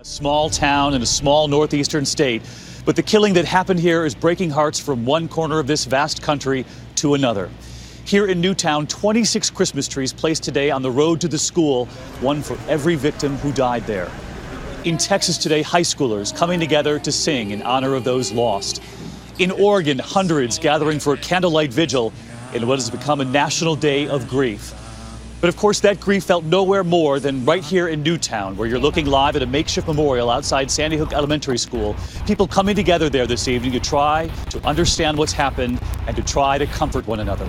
A small town in a small northeastern state, but the killing that happened here is breaking hearts from one corner of this vast country to another. Here in Newtown, 26 Christmas trees placed today on the road to the school, one for every victim who died there. In Texas today, high schoolers coming together to sing in honor of those lost. In Oregon, hundreds gathering for a candlelight vigil in what has become a national day of grief. But of course, that grief felt nowhere more than right here in Newtown, where you're looking live at a makeshift memorial outside Sandy Hook Elementary School. People coming together there this evening to try to understand what's happened and to try to comfort one another.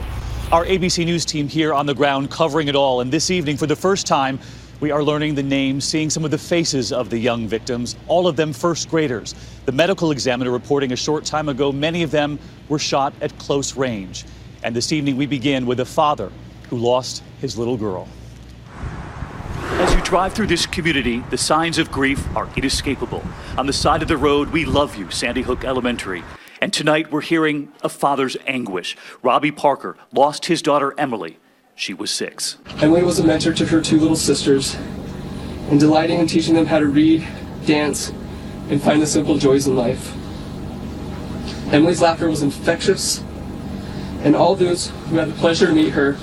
Our ABC News team here on the ground covering it all. And this evening, for the first time, we are learning the names, seeing some of the faces of the young victims, all of them first graders. The medical examiner reporting a short time ago, many of them were shot at close range. And this evening, we begin with a father who lost his little girl. As you drive through this community, the signs of grief are inescapable. On the side of the road, "We love you, Sandy Hook Elementary." And tonight we're hearing a father's anguish. Robbie Parker lost his daughter Emily. She was 6. Emily was a mentor to her 2 little sisters, and delighting in teaching them how to read, dance, and find the simple joys in life. Emily's laughter was infectious, and all those who had the pleasure to meet her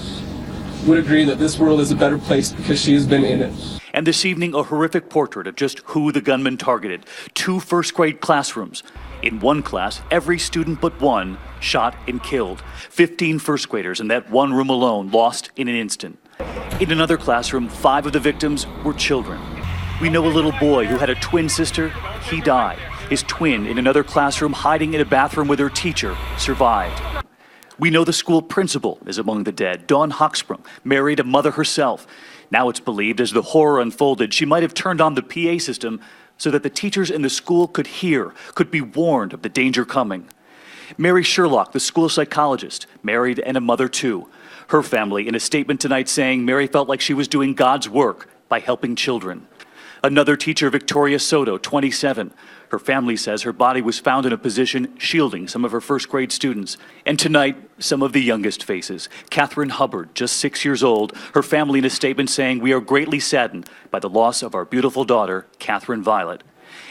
would agree that this world is a better place because she has been in it. And this evening, a horrific portrait of just who the gunman targeted. 2 first-grade classrooms. In one class, every student but one shot and killed. 15 first graders in that one room alone lost in an instant. In another classroom, 5 of the victims were children. We know a little boy who had a twin sister. He died. His twin in another classroom hiding in a bathroom with her teacher survived. We know the school principal is among the dead. Dawn Hochsprung married a mother herself. Now it's believed as the horror unfolded, she might have turned on the PA system so that the teachers in the school could hear, could be warned of the danger coming. Mary Sherlock, the school psychologist, married and a mother too. Her family in a statement tonight saying Mary felt like she was doing God's work by helping children. Another teacher, Victoria Soto, 27. Her family says her body was found in a position shielding some of her first grade students. And tonight, some of the youngest faces. Catherine Hubbard, just 6 years old, her family in a statement saying, "We are greatly saddened by the loss of our beautiful daughter, Catherine Violet."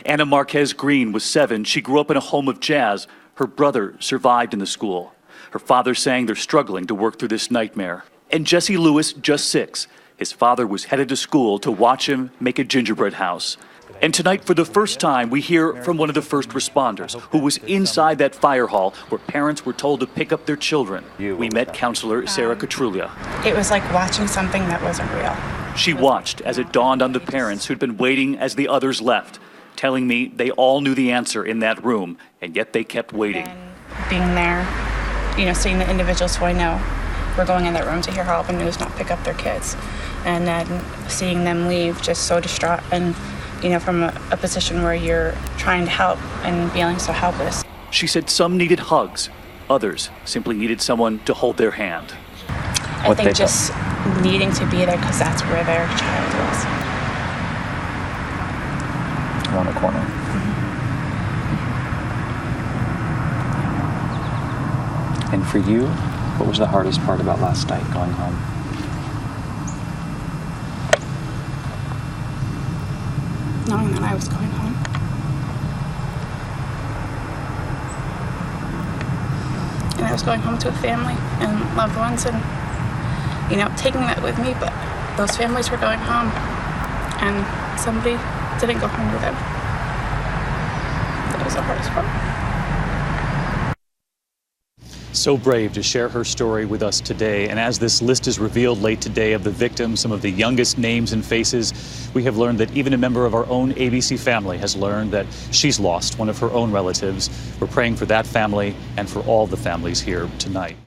Anna Marquez Green was 7. She grew up in a home of jazz. Her brother survived in the school. Her father saying they're struggling to work through this nightmare. And Jesse Lewis, just 6. His father was headed to school to watch him make a gingerbread house. And tonight, for the first time, we hear from one of the first responders who was inside that fire hall where parents were told to pick up their children. We met counselor Sarah Catrulia. It was like watching something that wasn't real. She watched as it dawned on the parents who'd been waiting as the others left, telling me they all knew the answer in that room, and yet they kept waiting. And being there, seeing the individuals who I know were going in that room to hear horrible news, not pick up their kids, and then seeing them leave just so distraught and from a position where you're trying to help and feeling so helpless. She said some needed hugs, others simply needed someone to hold their hand. I think just needing to be there because that's where their child was. Around the corner. And for you, what was the hardest part about last night going home? Knowing that I was going home. And I was going home to a family and loved ones and, taking that with me, but those families were going home and somebody didn't go home with them. That was the hardest part. So brave to share her story with us today. And as this list is revealed late today of the victims, some of the youngest names and faces, we have learned that even a member of our own ABC family has learned that she's lost one of her own relatives. We're praying for that family and for all the families here tonight.